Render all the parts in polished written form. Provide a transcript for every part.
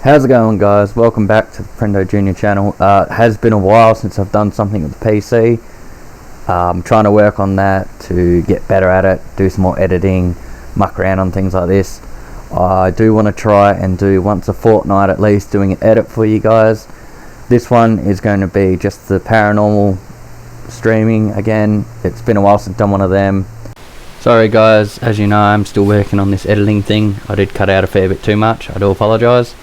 How's it going, guys? Welcome back to the Prendo Junior channel. It has been a while since I've done something with the PC. I'm trying to work on that to get better at it, do some more editing, muck around on things like this. I do want to try and do once a fortnight at least doing an edit for you guys. This one is going to be just the paranormal streaming again. It's been a while since I've done one of them. Sorry guys, as you know, I'm still working on this editing thing. I did cut out a fair bit too much, I do apologise.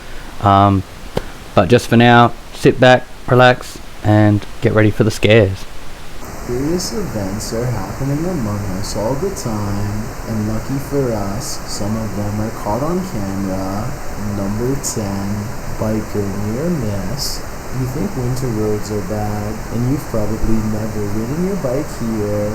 But just for now, sit back, relax, and get ready for the scares. Various events are happening among us all the time, and lucky for us, some of them are caught on camera. Number 10, biker near miss. You think winter roads are bad, and you've probably never ridden your bike here.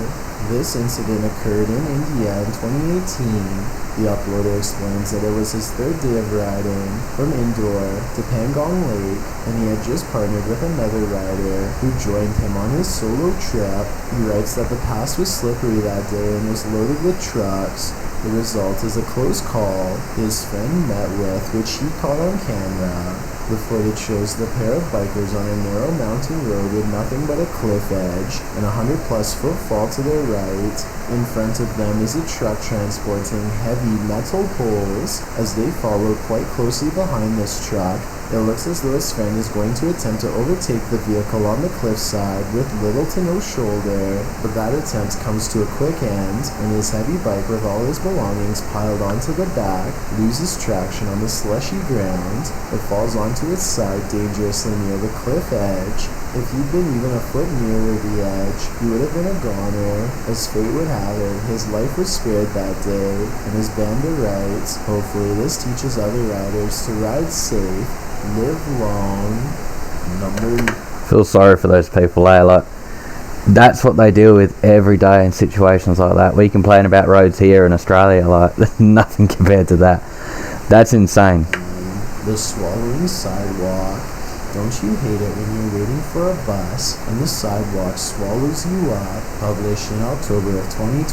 This incident occurred in India in 2018. The uploader explains that it was his third day of riding from Indore to Pangong Lake, and he had just partnered with another rider who joined him on his solo trip. He writes that the pass was slippery that day and was loaded with trucks. The result is a close call his friend met with, which he caught on camera. The footage shows the pair of bikers on a narrow mountain road with nothing but a cliff edge and a 100+ foot fall to their right. In front of them is a truck transporting heavy metal poles. As they follow quite closely behind this truck, it looks as though his friend is going to attempt to overtake the vehicle on the cliffside with little to no shoulder, but that attempt comes to a quick end, and his heavy bike with all his belongings piled onto the back loses traction on the slushy ground. It falls onto its side dangerously near the cliff edge. If he'd been even a foot nearer the edge, he would have been a goner. As fate would have it, his life was spared that day, and as Banda writes, hopefully this teaches other riders to ride safe, live long. Feel sorry for those people, like that's what they deal with every day in situations like that. We complain about roads here in Australia, like nothing compared to that. That's insane. The swallowing sidewalk. Don't you hate it when you're waiting for a bus and the sidewalk swallows you up? Published in October of 2020.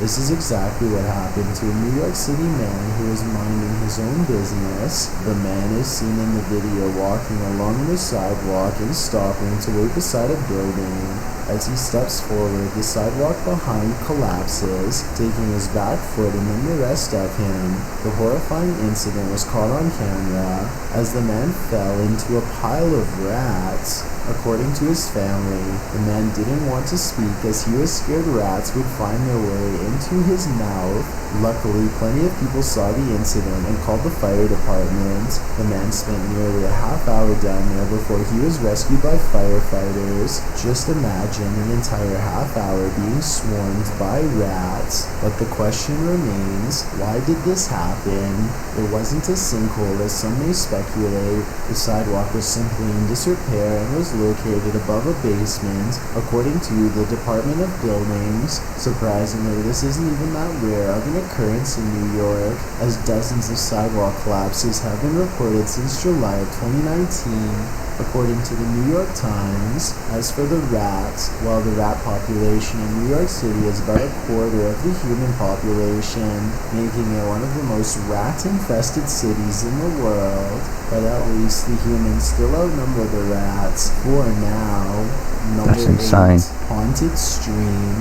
This is exactly what happened to a New York City man who was minding his own business. The man is seen in the video walking along the sidewalk and stopping to wait beside a building. As he steps forward, the sidewalk behind collapses, taking his back foot and then the rest of him. The horrifying incident was caught on camera as the man fell into a pile of rats. According to his family, the man didn't want to speak as he was scared rats would find their way into his mouth. Luckily, plenty of people saw the incident and called the fire department. The man spent nearly a half hour down there before he was rescued by firefighters. Just imagine an entire half hour being swarmed by rats. But the question remains, why did this happen? It wasn't a sinkhole as some may speculate. The sidewalk was simply in disrepair and was located above a basement, according to the Department of Buildings. Surprisingly, this isn't even that rare of an occurrence in New York, as dozens of sidewalk collapses have been reported since July of 2019. According to the New York Times, as for the rats, while the rat population in New York City is about a quarter of the human population, making it one of the most rat-infested cities in the world, but at least the humans still outnumber the rats for now. That's insane. 8, haunted stream.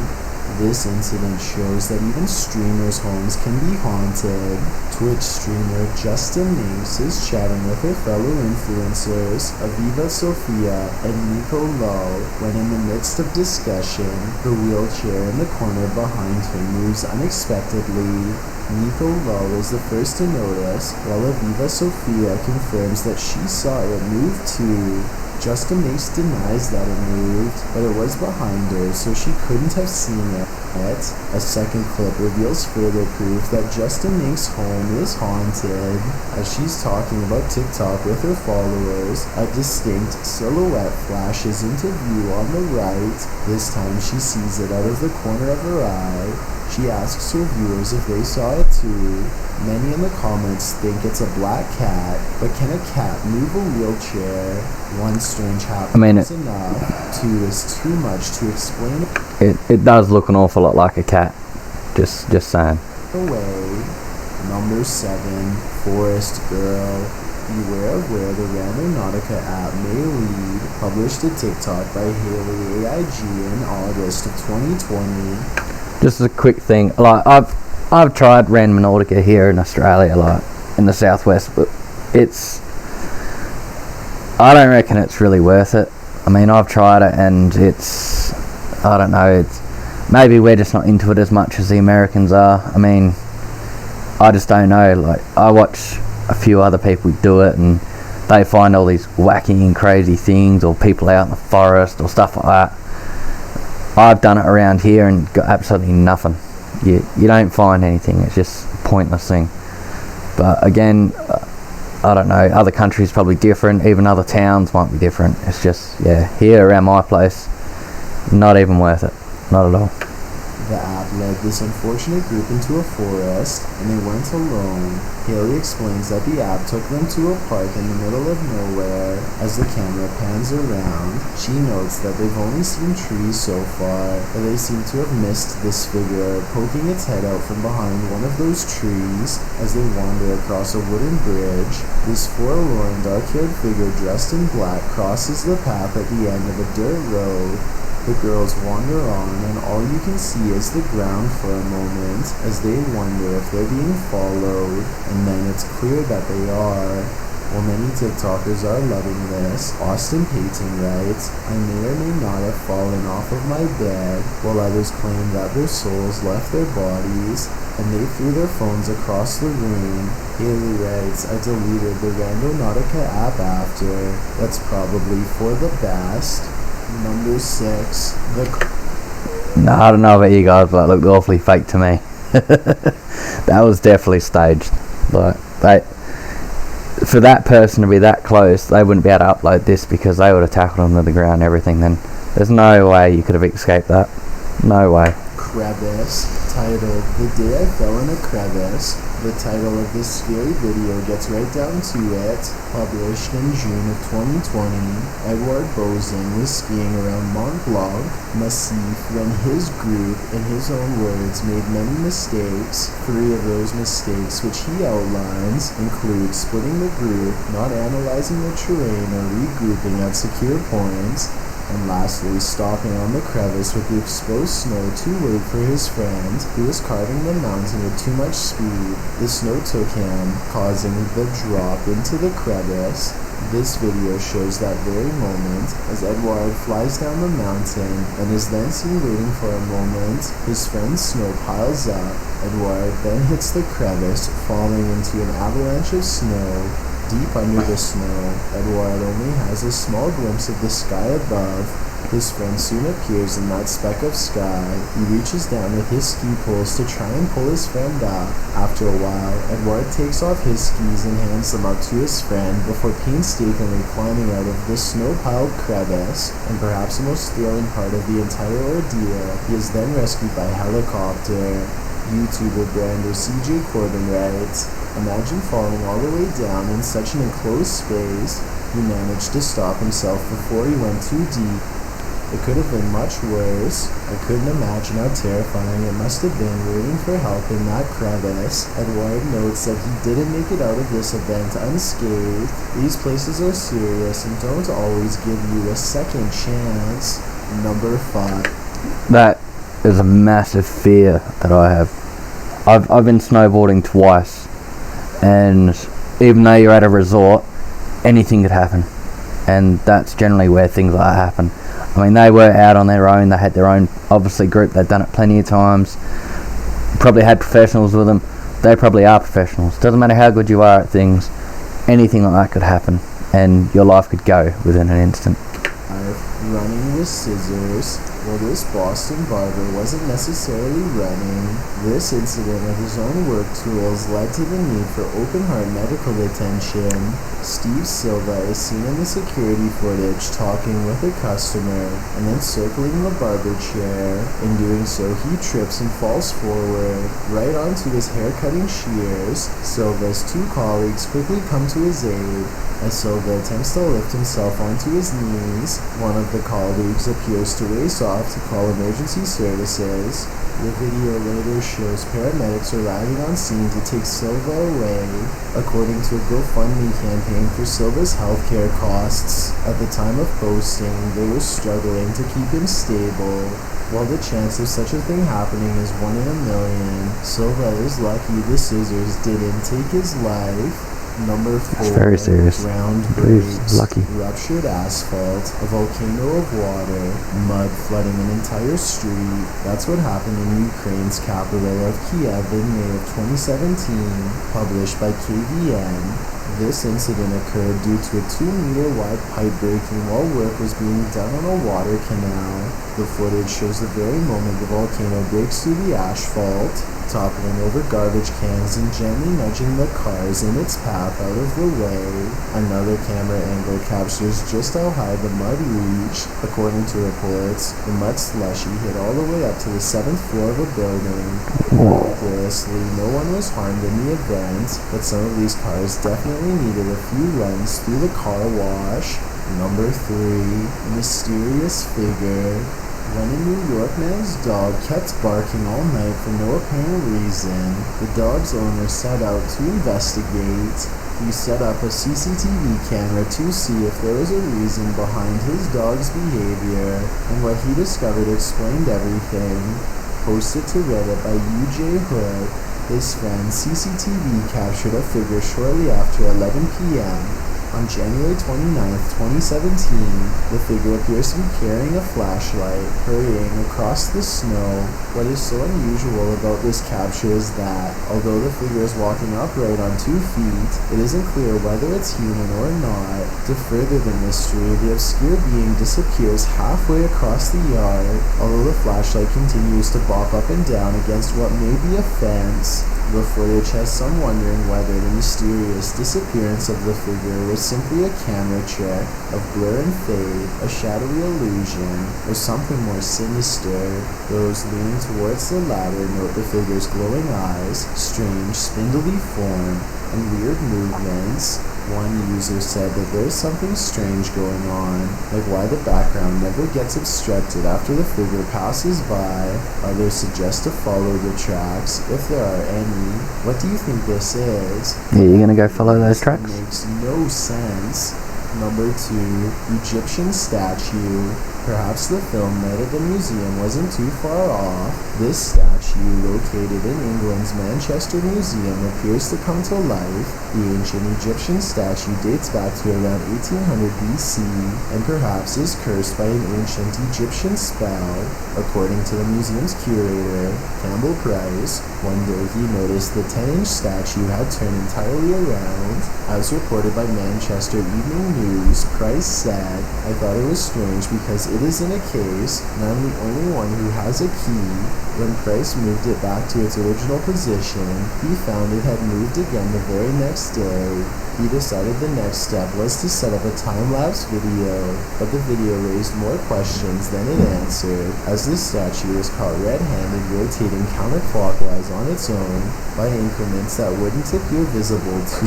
This incident shows that even streamers' homes can be haunted. Twitch streamer Justin Nukes is chatting with her fellow influencers, Aviva Sophia and Nico Lowe, when in the midst of discussion, the wheelchair in the corner behind her moves unexpectedly. Nico Lowe is the first to notice, while Aviva Sophia confirms that she saw it move too. Justin Nukes denies that it moved, but it was behind her, so she couldn't have seen it. A second clip reveals further proof that Justin Nukes' home is haunted. As she's talking about TikTok with her followers, a distinct silhouette flashes into view on the right. This time she sees it out of the corner of her eye. She asks her viewers if they saw it too. Many in the comments think it's a black cat, but can a cat move a wheelchair? One strange happening is enough, two is too much to explain. It does look an awful lot like a cat, just saying. Away. Number 7, Forest Girl. Beware of where the Randonautica app may lead, published to TikTok by Haley AIG in August of 2020. Just a quick thing, like I've tried Randonautica here in Australia, like in the southwest, but I don't reckon it's really worth it. I mean, I've tried it and I don't know, maybe we're just not into it as much as the Americans are. I mean, I just don't know. Like, I watch a few other people do it and they find all these wacky and crazy things, or people out in the forest or stuff like that. I've done it around here and got absolutely nothing. You don't find anything. It's just a pointless thing. But again, I don't know, other countries probably different, even other towns might be different. It's just, yeah, here around my place, not even worth it. Not at all. The app led this unfortunate group into a forest, and they weren't alone. Haley explains that the app took them to a park in the middle of nowhere. As the camera pans around, she notes that they've only seen trees so far, but they seem to have missed this figure poking its head out from behind one of those trees. As they wander across a wooden bridge, this forlorn, dark-haired figure dressed in black crosses the path at the end of a dirt road. The girls wander on, and all you can see is the ground for a moment as they wonder if they're being followed, and then it's clear that they are. While many TikTokers are loving this, Austin Payton writes, "I may or may not have fallen off of my bed," while others claim that their souls left their bodies and they threw their phones across the room. Haley writes, "I deleted the Randonautica app after. That's probably for the best." Number 6, No, I don't know about you guys, but it looked awfully fake to me. That was definitely staged. Like, for that person to be that close, they wouldn't be able to upload this because they would have tackled them to the ground and everything. Then there's no way you could have escaped that. No way. Crevice, titled "The Day I Fell in a Crevice." The title of this scary video gets right down to it. Published in June of 2020, Edward Bozen was skiing around Mont Blanc Massif when his group, in his own words, made many mistakes. 3 of those mistakes, which he outlines, include splitting the group, not analyzing the terrain, or regrouping at secure points, and lastly, stopping on the crevice with the exposed snow to wait for his friend, who was carving the mountain with too much speed. The snow took him, causing the drop into the crevice. This video shows that very moment as Edward flies down the mountain and is then seen waiting for a moment. His friend's snow piles up. Edward then hits the crevice, falling into an avalanche of snow. Deep under the snow, Edward only has a small glimpse of the sky above. His friend soon appears in that speck of sky. He reaches down with his ski poles to try and pull his friend up. After a while, Edward takes off his skis and hands them up to his friend before painstakingly climbing out of the snow-piled crevice. And perhaps the most thrilling part of the entire ordeal, he is then rescued by helicopter. YouTuber Brander CJ Corbin writes, "Imagine falling all the way down in such an enclosed space. He managed to stop himself before he went too deep. It could have been much worse. I couldn't imagine how terrifying it must have been waiting for help in that crevice." Edward notes that he didn't make it out of this event unscathed. These places are serious and don't always give you a second chance. Number 5. That is a massive fear that I have. I've been snowboarding twice, and even though you're at a resort, anything could happen, and that's generally where things like that happen. I mean, they were out on their own. They had their own, obviously, group. They've done it plenty of times. Probably had professionals with them. They probably are professionals. Doesn't matter how good you are at things, anything like that could happen, and your life could go within an instant. Running with scissors. Well, this Boston barber wasn't necessarily running. This incident of his own work tools led to the need for open-heart medical attention. Steve Silva is seen in the security footage talking with a customer and then circling the barber chair. In doing so, he trips and falls forward, right onto his hair-cutting shears. Silva's 2 colleagues quickly come to his aid. As Silva attempts to lift himself onto his knees, one of the colleagues appears to race off to call emergency services. The video later shows paramedics arriving on scene to take Silva away, according to a GoFundMe campaign for Silva's healthcare costs. At the time of posting, they were struggling to keep him stable. While the chance of such a thing happening is 1 in a million, Silva is lucky the scissors didn't take his life. Number 4, It's very serious. ground He's breaks, lucky. ruptured asphalt, a volcano of water, mud flooding an entire street. That's what happened in Ukraine's capital of Kiev in May of 2017, published by KVN. This incident occurred due to a 2-meter wide pipe breaking while work was being done on a water canal. The footage shows the very moment the volcano breaks through the asphalt, toppling over garbage cans and gently nudging the cars in its path out of the way. Another camera angle captures just how high the mud reached. According to reports, the mud slushy hit all the way up to the 7th floor of a building. Miraculously, no one was harmed in the event, but some of these cars definitely needed a few runs through the car wash. Number 3, mysterious figure. When a New York man's dog kept barking all night for no apparent reason, the dog's owner set out to investigate. He set up a CCTV camera to see if there was a reason behind his dog's behavior, and what he discovered explained everything. Posted to Reddit by UJ Hood, his friend's CCTV captured a figure shortly after 11 p.m. On January 29, 2017, the figure appears to be carrying a flashlight, hurrying across the snow. What is so unusual about this capture is that, although the figure is walking upright on 2 feet, it isn't clear whether it's human or not. To further the mystery, the obscure being disappears halfway across the yard, although the flashlight continues to bop up and down against what may be a fence. The footage has some wondering whether the mysterious disappearance of the figure was simply a camera trick of blur and fade, a shadowy illusion, or something more sinister. Those leaning towards the latter note the figure's glowing eyes, strange, spindly form, and weird movements. One user said that there's something strange going on, like why the background never gets obstructed after the figure passes by. Others suggest to follow the tracks, if there are any. What do you think this is? Yeah, you gonna go follow those tracks? Makes no sense. Number 2, Egyptian statue. Perhaps the film night at the museum wasn't too far off. This statue, located in England's Manchester Museum, appears to come to life. The ancient Egyptian statue dates back to around 1800 BC and perhaps is cursed by an ancient Egyptian spell. According to the museum's curator, Campbell Price, one day he noticed the 10-inch statue had turned entirely around. As reported by Manchester Evening News, Price said, "I thought it was strange because it is in a case, and I'm the only one who has a key." When Price moved it back to its original position, he found it had moved again the very next day. He decided the next step was to set up a time-lapse video, but the video raised more questions than it answered, as the statue was caught red-handed rotating counterclockwise on its own by increments that wouldn't appear visible to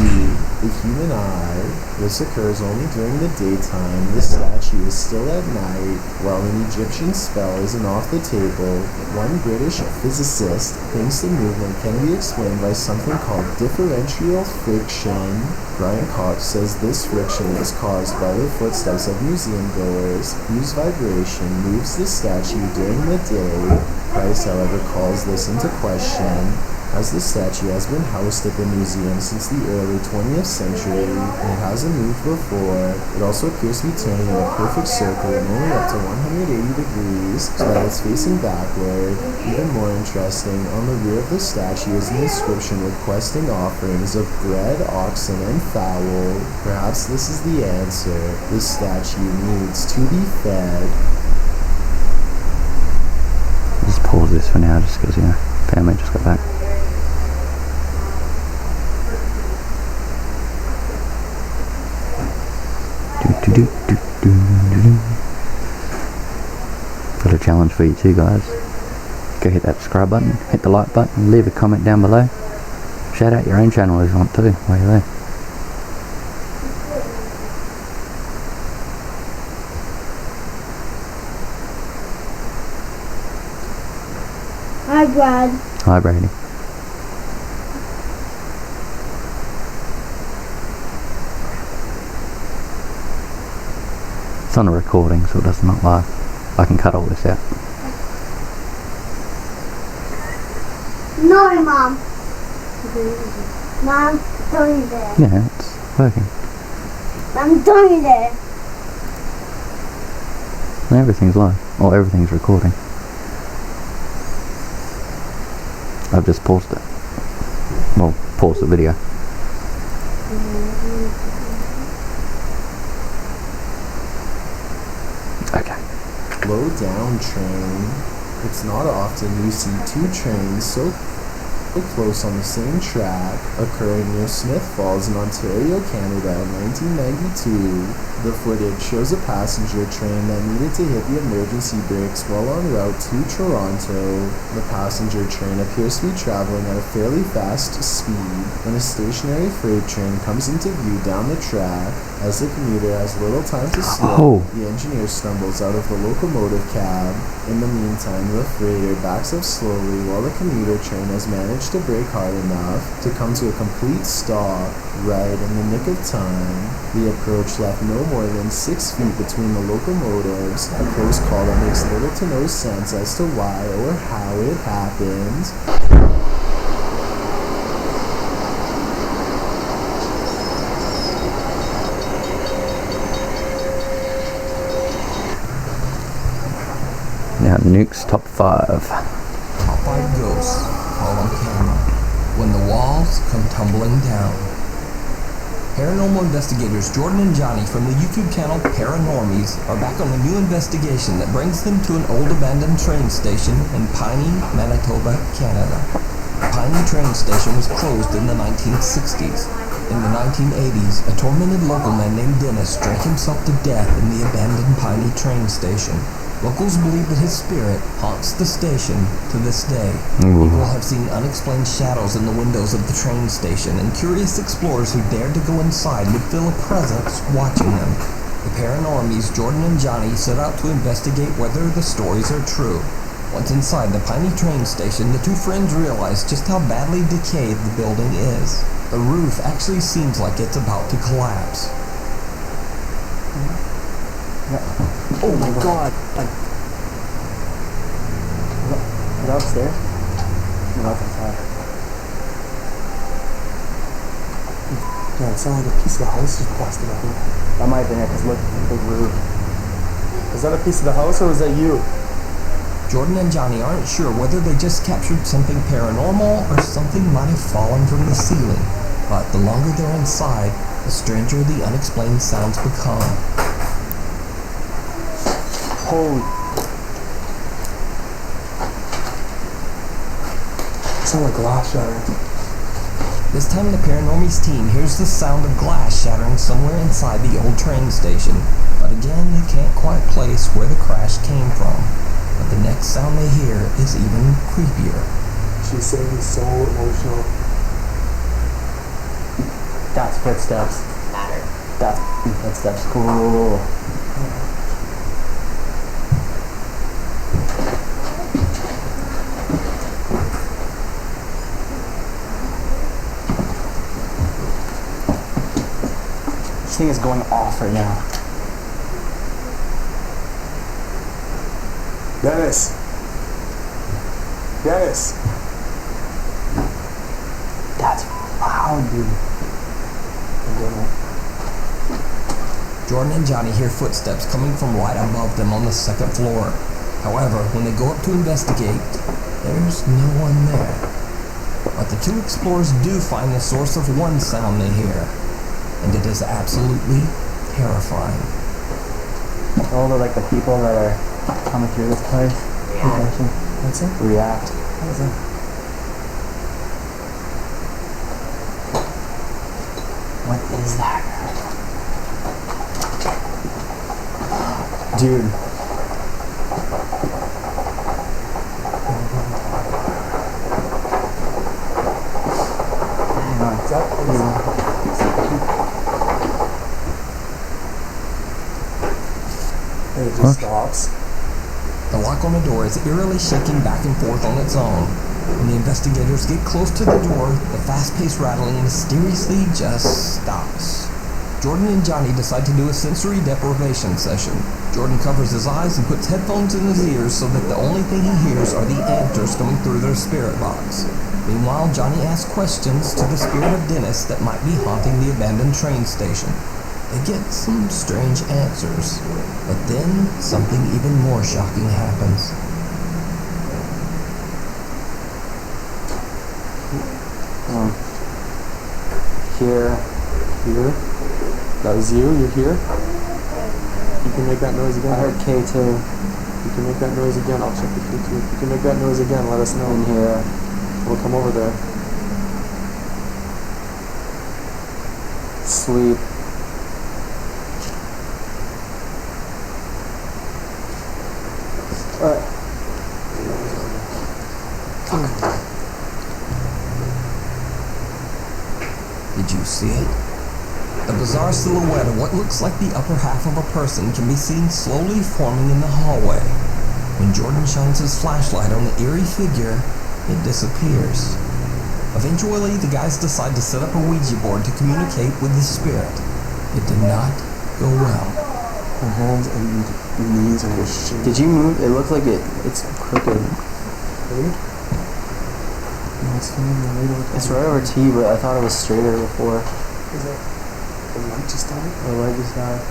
the human eye. This occurs only during the daytime. The statue is still at night, while an Egyptian spell isn't off the table. One British physicist thinks the movement can be explained by something called differential friction. Brian Cox says this friction is caused by the footsteps of museum goers, whose vibration moves the statue during the day. Price, however, calls this into question, as the statue has been housed at the museum since the early 20th century, and it hasn't moved before. It also appears to be turning in a perfect circle and only up to 180 degrees, so that it's facing backward. Even more interesting, on the rear of the statue is an inscription requesting offerings of bread, oxen, and fowl. Perhaps this is the answer. The statue needs to be fed. Just pause this for now, just because, family just got back. Got a challenge for you too, guys. Go hit that subscribe button, hit the like button, leave a comment down below. Shout out your own channel if you want to, while you're there. Hi, Brad. vibrating. It's on a recording, so it does not live. I can cut all this out. No, Mom. Mom, don't eat it. Yeah, it's working. Mom, don't eat it. Everything's live. Or everything's recording. I've just paused it. Well, paused the video. Okay. Slow down, train. It's not often you see two trains so close on the same track, occurring near Smith Falls in Ontario, Canada in 1992. The footage shows a passenger train that needed to hit the emergency brakes while en route to Toronto. The passenger train appears to be traveling at a fairly fast speed when a stationary freight train comes into view down the track. As the commuter has little time to slow, the engineer stumbles out of the locomotive cab. In the meantime, the freighter backs up slowly while the commuter train has managed to brake hard enough to come to a complete stop right in the nick of time. The approach left no more than 6 feet between the locomotives, a close call that makes little to no sense as to why or how it happened. Now, Nukes top 5. Top 5 ghosts caught on camera when the walls come tumbling down. Paranormal investigators Jordan and Johnny from the YouTube channel Paranormies are back on a new investigation that brings them to an old abandoned train station in Piney, Manitoba, Canada. Piney train station was closed in the 1960s. In the 1980s, a tormented local man named Dennis drank himself to death in the abandoned Piney train station. Locals believe that his spirit haunts the station to this day. People have seen unexplained shadows in the windows of the train station, and curious explorers who dared to go inside would feel a presence watching them. The Paranormies, Jordan and Johnny, set out to investigate whether the stories are true. Once inside the Piney train station, the two friends realize just how badly decayed the building is. The roof actually seems like it's about to collapse. Oh my god! Is it upstairs? No, it's outside. Yeah, it sounded like a piece of the house just blasted out. That might have been it, because look at the big roof. Is that a piece of the house or was that you? Jordan and Johnny aren't sure whether they just captured something paranormal or something might have fallen from the ceiling. But the longer they're inside, the stranger the unexplained sounds become. Holy. It sounded like glass shattering. This time the Paranormies team hears the sound of glass shattering somewhere inside the old train station. But again, they can't quite place where the crash came from. But the next sound they hear is even creepier. She's saying so emotional. That's footsteps. That's footsteps. Cool. This thing is going off right now. Dennis! Dennis! That's loud, dude. Jordan and Johnny hear footsteps coming from right above them on the second floor. However, when they go up to investigate, there's no one there. But the two explorers do find the source of one sound they hear, and it is absolutely terrifying. All the people that are coming through this place. What's that? React. What is that? What is that? Dude. Hang on. Is that? And it just stops. The lock on the door is eerily shaking back and forth on its own. When the investigators get close to the door, the fast-paced rattling mysteriously just stops. Jordan and Johnny decide to do a sensory deprivation session. Jordan covers his eyes and puts headphones in his ears so that the only thing he hears are the answers coming through their spirit box. Meanwhile, Johnny asks questions to the spirit of Dennis that might be haunting the abandoned train station. They get some strange answers, but then something even more shocking happens. Here. That was you? You're here? You can make that noise again. I heard K2. You can make that noise again. I'll check the K2. If you can make that noise again, let us know. In here. We'll come over there. Sleep. Did you see it? A bizarre silhouette of what looks like the upper half of a person can be seen slowly forming in the hallway. When Jordan shines his flashlight on the eerie figure, it disappears. Eventually, the guys decide to set up a Ouija board to communicate with the spirit. It did not go well. Her hands and knees are just shaking. Did you move? It looks like it's crooked. Really? No, it's coming in the middle. It's right over T, but I thought it was straighter before. Is that the light just died? The light just died.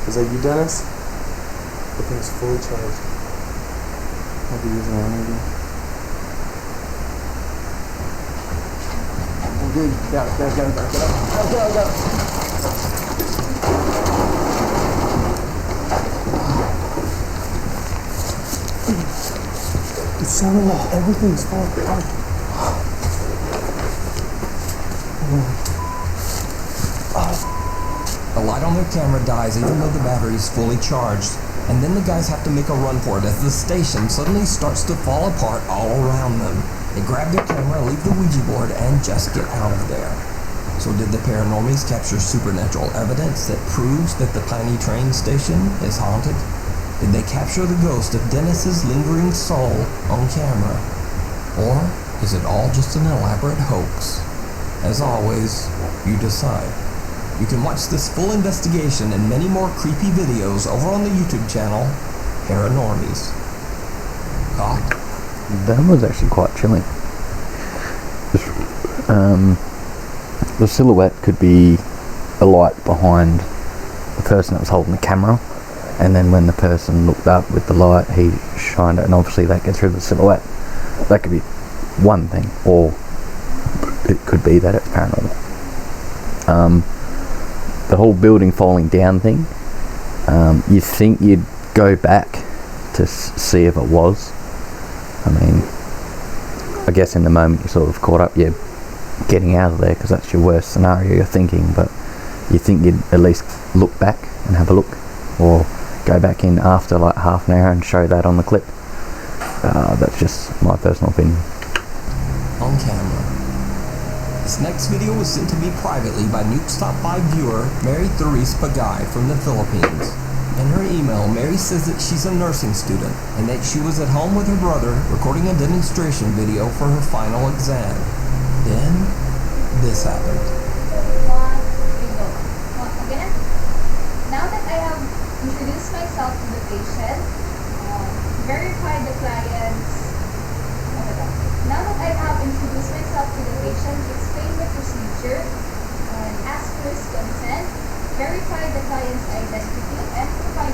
Is that you, Dennis? The thing's fully charged. I'll be using it maybe. Oh, dude, got it. Go. It sounded like everything's falling apart. The light on their camera dies even though the battery is fully charged, and then the guys have to make a run for it as the station suddenly starts to fall apart all around them. They grab their camera, leave the Ouija board, and just get out of there. So did the paranormies capture supernatural evidence that proves that the tiny train station is haunted? Did they capture the ghost of Dennis's lingering soul on camera? Or is it all just an elaborate hoax? As always, you decide. You can watch this full investigation and many more creepy videos over on the YouTube channel, Paranormies. Caught? That was actually quite chilling. The silhouette could be a light behind the person that was holding the camera, and then when the person looked up with the light, he shined it, and obviously that gets through the silhouette. That could be one thing, or it could be that it's paranormal. The whole building falling down thing, you think you'd go back to see if it was. I mean, I guess in the moment you're sort of caught up, you're getting out of there because that's your worst scenario you're thinking, but you think you'd at least look back and have a look, or go back in after like half an hour and show that on the clip. That's just my personal opinion. On camera. This next video was sent to me privately by Nukes Top 5 viewer Mary Therese Pagay from the Philippines. In her email, Mary says that she's a nursing student and that she was at home with her brother recording a demonstration video for her final exam. Then, this happened. Again, now that I have introduced myself to the patient, verified the client's... Now that I have introduced myself to the patient, explained the procedure, and asked for his consent, verified the client's identity, and provide...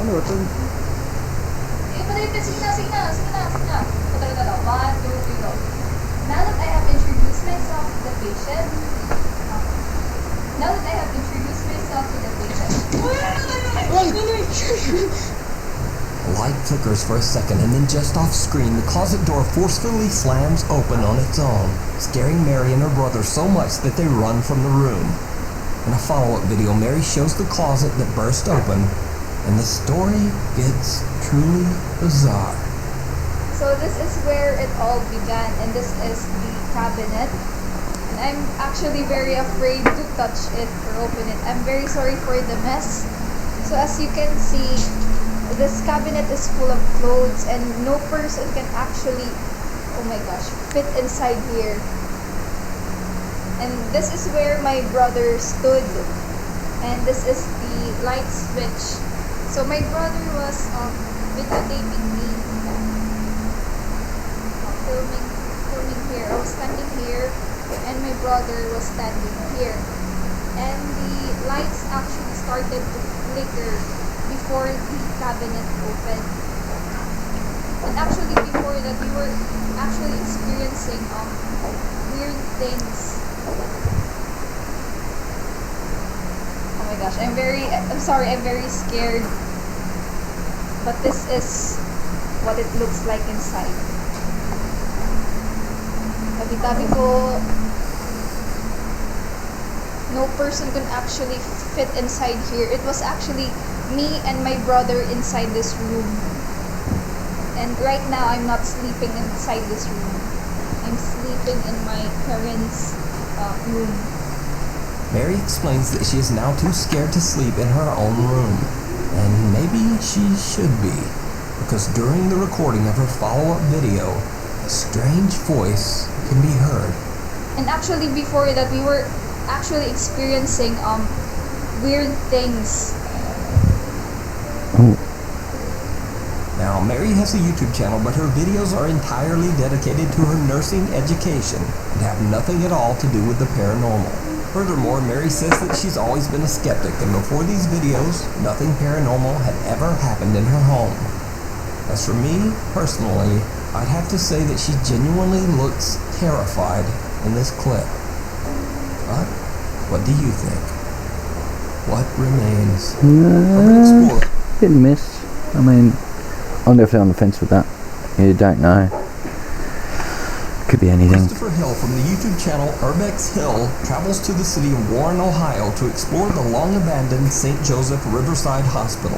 Ano ito? Sige na. Ito. 1, 2, 3, go. Now that I have introduced myself to the patient, The light flickers for a second, and then just off screen, the closet door forcefully slams open on its own, scaring Mary and her brother so much that they run from the room. In a follow-up video, Mary shows the closet that burst open, and the story gets truly bizarre. So this is where it all began, and this is the cabinet. And I'm actually very afraid to touch it or open it. I'm very sorry for the mess. So as you can see, this cabinet is full of clothes and no person can actually, oh my gosh, fit inside here. And this is where my brother stood. And this is the light switch. So my brother was videotaping me, filming here. I was standing here and my brother was standing here. And the lights actually started to flicker before the cabinet opened. And actually before that we were actually experiencing weird things. Oh my gosh, I'm very scared. But this is what it looks like inside. Tabi-tabi ko, no person can actually fit inside here. It was actually me and my brother inside this room. And right now, I'm not sleeping inside this room. I'm sleeping in my parents' room. Mary explains that she is now too scared to sleep in her own room. And maybe she should be, because during the recording of her follow-up video, a strange voice can be heard. And actually before that, we were actually experiencing weird things. Now, Mary has a YouTube channel, but her videos are entirely dedicated to her nursing education and have nothing at all to do with the paranormal. Furthermore, Mary says that she's always been a skeptic, and before these videos, nothing paranormal had ever happened in her home. As for me, personally, I'd have to say that she genuinely looks terrified in this clip. But, what do you think? What remains? Hit and miss. I mean, I'm definitely on the fence with that. You don't know. Could be anything. Christopher Hill from the YouTube channel Urbex Hill travels to the city of Warren, Ohio to explore the long-abandoned St. Joseph Riverside Hospital.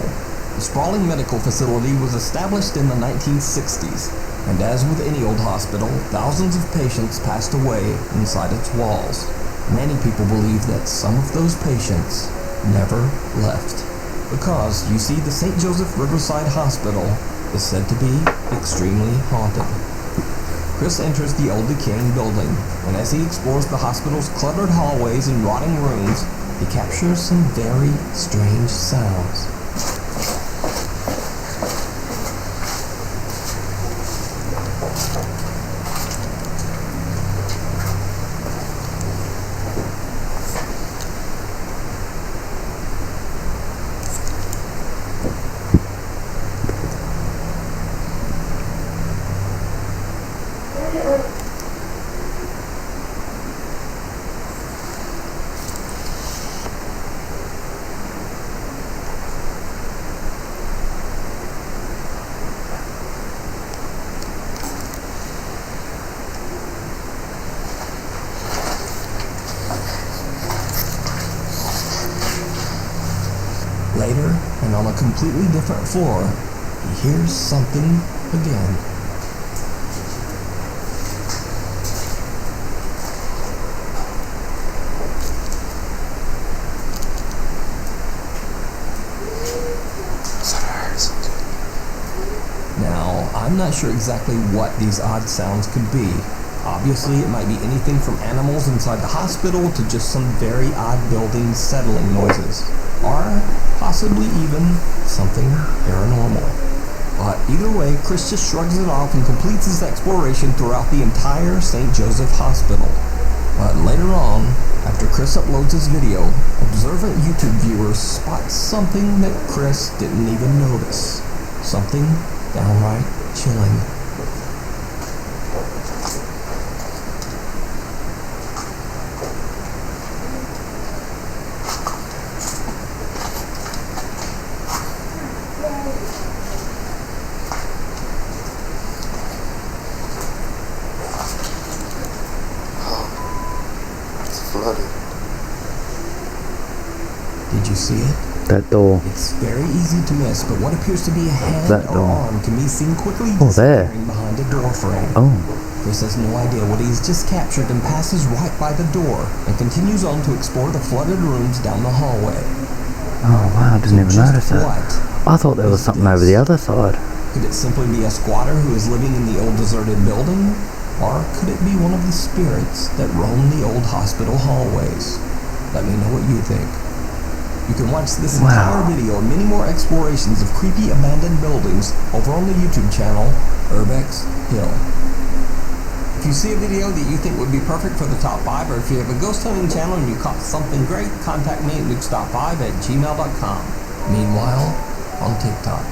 The sprawling medical facility was established in the 1960s, and as with any old hospital, thousands of patients passed away inside its walls. Many people believe that some of those patients never left. Because, you see, the St. Joseph Riverside Hospital is said to be extremely haunted. Chris enters the old decaying building, and as he explores the hospital's cluttered hallways and rotting rooms, he captures some very strange sounds. Later, and on a completely different floor, he hears something again. Now, I'm not sure exactly what these odd sounds could be. Obviously, it might be anything from animals inside the hospital to just some very odd building settling noises. Or possibly even something paranormal. But either way, Chris just shrugs it off and completes his exploration throughout the entire St. Joseph Hospital. But later on, after Chris uploads his video, observant YouTube viewers spot something that Chris didn't even notice. Something downright chilling. Did you see it? That door. It's very easy to miss, but what appears to be a hand That or door. arm can be seen quickly Oh, there. disappearing behind a door frame. Oh. Chris has no idea what he's just captured and passes right by the door and continues on to explore the flooded rooms down the hallway. Oh wow, I didn't even Just notice that. what I thought there was something over the other side. Could it simply be a squatter who is living in the old deserted building? Or could it be one of the spirits that roam the old hospital hallways? Let me know what you think. You can watch this entire video and many more explorations of creepy abandoned buildings over on the YouTube channel, Urbex Hill. If you see a video that you think would be perfect for the top 5, or if you have a ghost hunting channel and you caught something great, contact me at nukes.5@gmail.com. Meanwhile, on TikTok.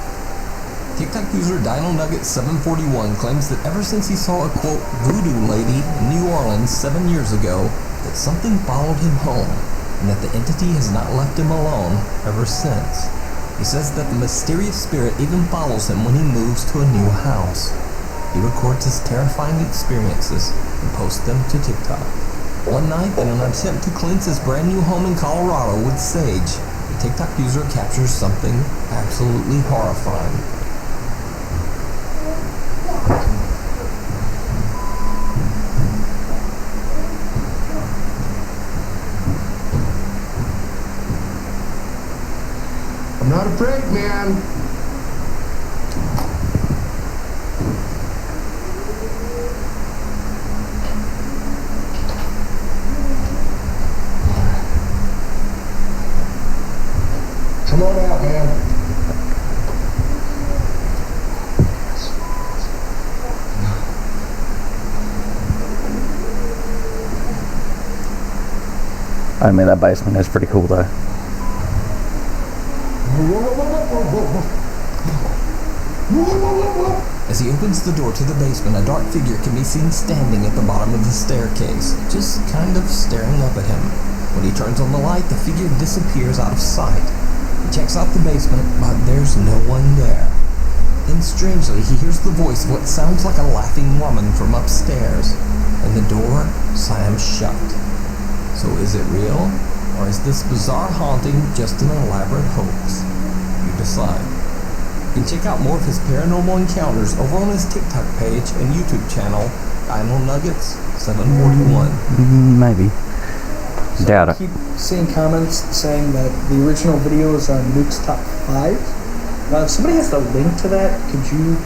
TikTok user DinoNugget741 claims that ever since he saw a, quote, voodoo lady in New Orleans 7 years ago, that something followed him home, and that the entity has not left him alone ever since. He says that the mysterious spirit even follows him when he moves to a new house. He records his terrifying experiences and posts them to TikTok. One night, in an attempt to cleanse his brand new home in Colorado with sage, the TikTok user captures something absolutely horrifying. I'm not afraid, man. Come on out, man. I mean, that basement is pretty cool though. As he opens the door to the basement, a dark figure can be seen standing at the bottom of the staircase, just kind of staring up at him. When he turns on the light, the figure disappears out of sight. He checks out the basement, but there's no one there. Then strangely, he hears the voice of what sounds like a laughing woman from upstairs, and the door slams shut. So is it real? Or is this bizarre haunting just an elaborate hoax? You decide. You can check out more of his paranormal encounters over on his TikTok page and YouTube channel, DinoNuggets741. Maybe. Doubt I it. keep seeing comments saying that the original video is on Nukes Top 5. If somebody has the link to that, could you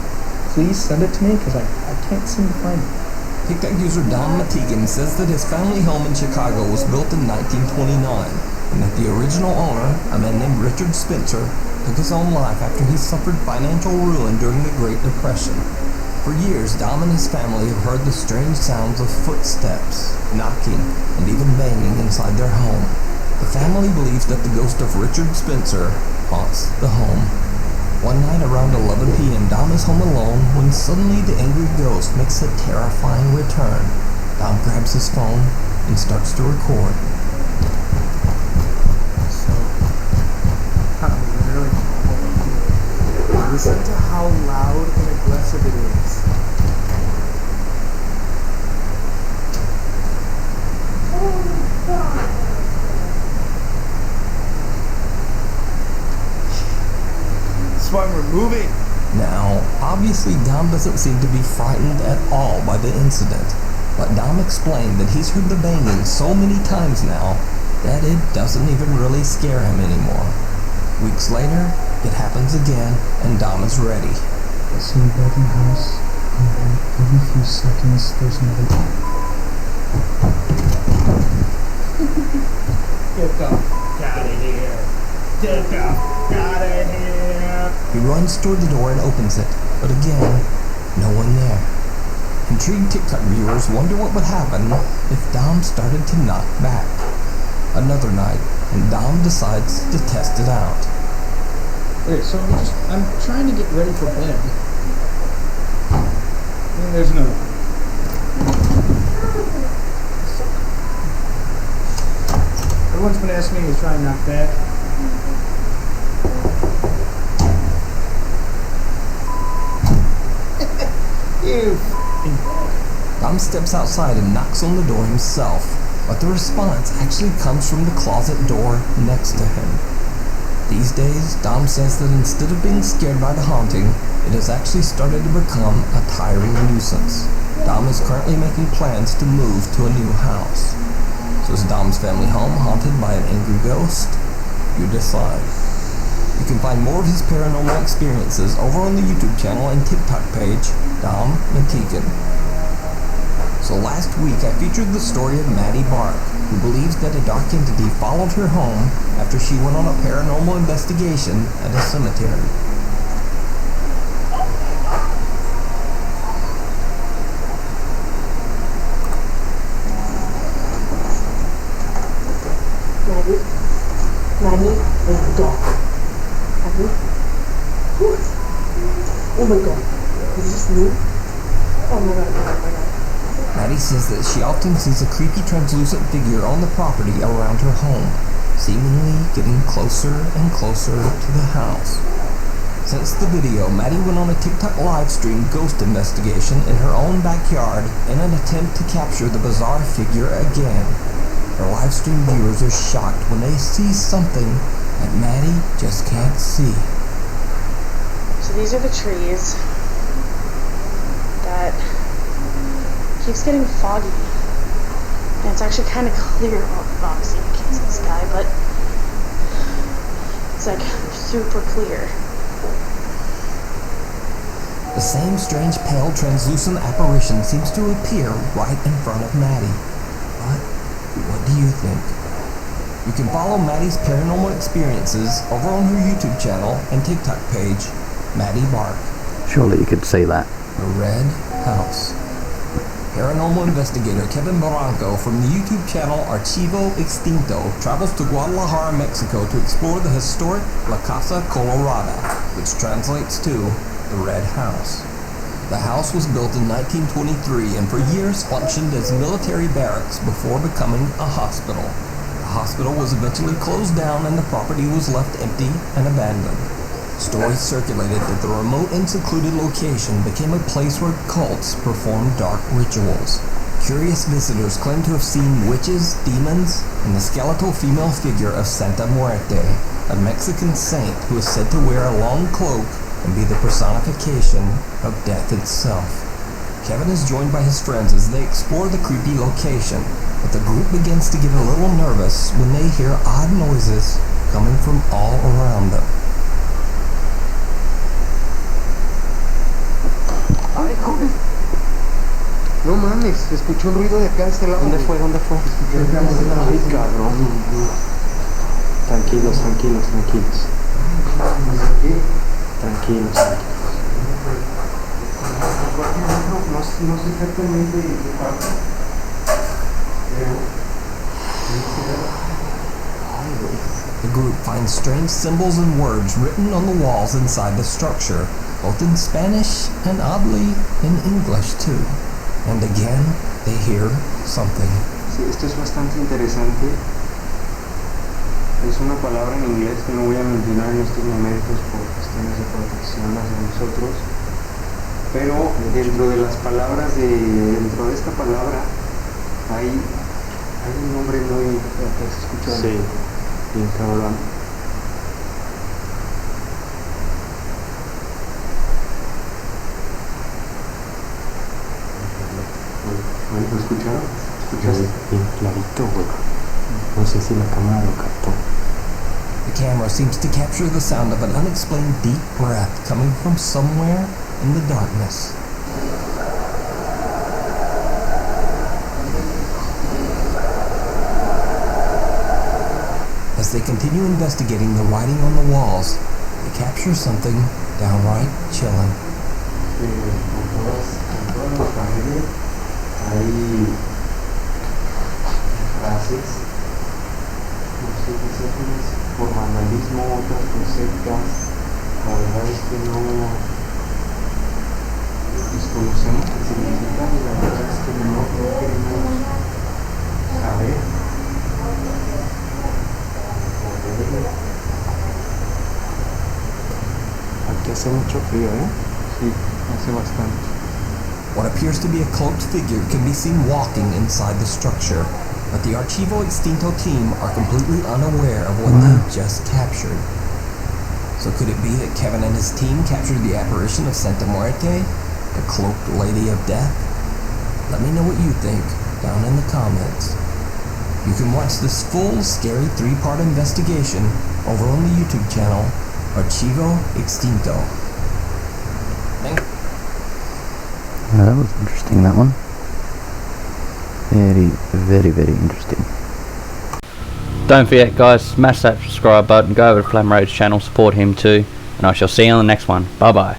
please send it to me? Because I can't seem to find it. TikTok user Don Matigan says that his family home in Chicago was built in 1929, and that the original owner, a man named Richard Spencer, took his own life after he suffered financial ruin during the Great Depression. For years, Dom and his family have heard the strange sounds of footsteps, knocking, and even banging inside their home. The family believes that the ghost of Richard Spencer haunts the home. One night around 11 p.m., Dom is home alone when suddenly the angry ghost makes a terrifying return. Dom grabs his phone and starts to record. So, literally, listen to how loud and aggressive it is. That's why we're moving. Now, obviously Dom doesn't seem to be frightened at all by the incident, but Dom explained that he's heard the banging so many times now that it doesn't even really scare him anymore. Weeks later, it happens again, and Dom is ready. So we back in the house, and every few seconds there's another. Get the f*** out of here. Get the f*** out of here. He runs toward the door and opens it, but again, no one there. Intrigued TikTok viewers wonder what would happen if Dom started to knock back. Another night, and Dom decides to test it out. Okay, so I'm trying to get ready for bed. And there's another one. Everyone's been asking me to try and knock back. You Dom steps outside and knocks on the door himself, but the response actually comes from the closet door next to him. These days, Dom says that instead of being scared by the haunting, it has actually started to become a tiring nuisance. Dom is currently making plans to move to a new house. So is Dom's family home haunted by an angry ghost? You decide. You You can find more of his paranormal experiences over on the YouTube channel and TikTok page, Dom Matigan. So last week I featured the story of Maddie Bark, who believes that a dark entity followed her home after she went on a paranormal investigation at a cemetery. Maddie and the dog. Maddie? Oh my god. Is this new? Oh my god, oh my god. Maddie says that she often sees a creepy translucent figure on the property around her home, seemingly getting closer and closer to the house. Since the video, Maddie went on a TikTok live stream ghost investigation in her own backyard in an attempt to capture the bizarre figure again. Her live stream viewers are shocked when they see something that Maddie just can't see. So these are the trees that keeps getting foggy. And it's actually kind of clear. Well, obviously you can't see the sky, but it's like super clear. The same strange pale translucent apparition seems to appear right in front of Maddie. But what do you think? You can follow Maddie's paranormal experiences over on her YouTube channel and TikTok page, Maddie Bark. Surely you could see that. The Red House. Paranormal investigator Kevin Barranco from the YouTube channel Archivo Extinto travels to Guadalajara, Mexico to explore the historic La Casa Colorada, which translates to the Red House. The house was built in 1923 and for years functioned as military barracks before becoming a hospital. The hospital was eventually closed down and the property was left empty and abandoned. Stories circulated that the remote and secluded location became a place where cults performed dark rituals. Curious visitors claim to have seen witches, demons, and the skeletal female figure of Santa Muerte, a Mexican saint who is said to wear a long cloak and be the personification of death itself. Kevin is joined by his friends as they explore the creepy location, but the group begins to get a little nervous when they hear odd noises coming from all around them. Ay, joder. No mames, se escuchó un ruido de acá de este lado. ¿Dónde fue? ¿Dónde fue? Ay, cabrón. Tranquilos, tranquilos, tranquilos. Tranquilos. No sé exactamente de qué parte. The group finds strange symbols and words written on the walls inside the structure, both in Spanish and oddly in English too. And again, they hear something. Sí, esto es bastante interesante. Es una palabra en inglés que no voy a mencionar en estos momentos por cuestiones de protección hacia nosotros. Pero dentro de las palabras dentro de esta palabra hay un nombre muy que se escucha. Sí, bien cabrón. ¿Lo escucharon? ¿Escuchaste? Bien clarito, güey. No sé si la cámara lo captó. The camera seems to capture the sound of an unexplained deep breath coming from somewhere in the darkness. As they continue investigating the writing on the walls, they capture something downright chilling. En todas las paredes hay frases, no sé qué son por vandalismo, otras por sectas. La verdad es que no desconocemos el significado y la verdad es que no queremos saber. Aquí hace mucho frío, ¿eh? Sí, hace bastante. What appears to be a cloaked figure can be seen walking inside the structure, but the Archivo Extinto team are completely unaware of what they just captured. So could it be that Kevin and his team captured the apparition of Santa Muerte, the cloaked lady of death? Let me know what you think down in the comments. You can watch this full, scary 3-part investigation over on the YouTube channel Archivo Extinto. Thank That was interesting, that one. Very, very, very interesting. Don't forget, guys, smash that subscribe button, go over to Flamrage channel, support him too, and I shall see you on the next one. Bye bye.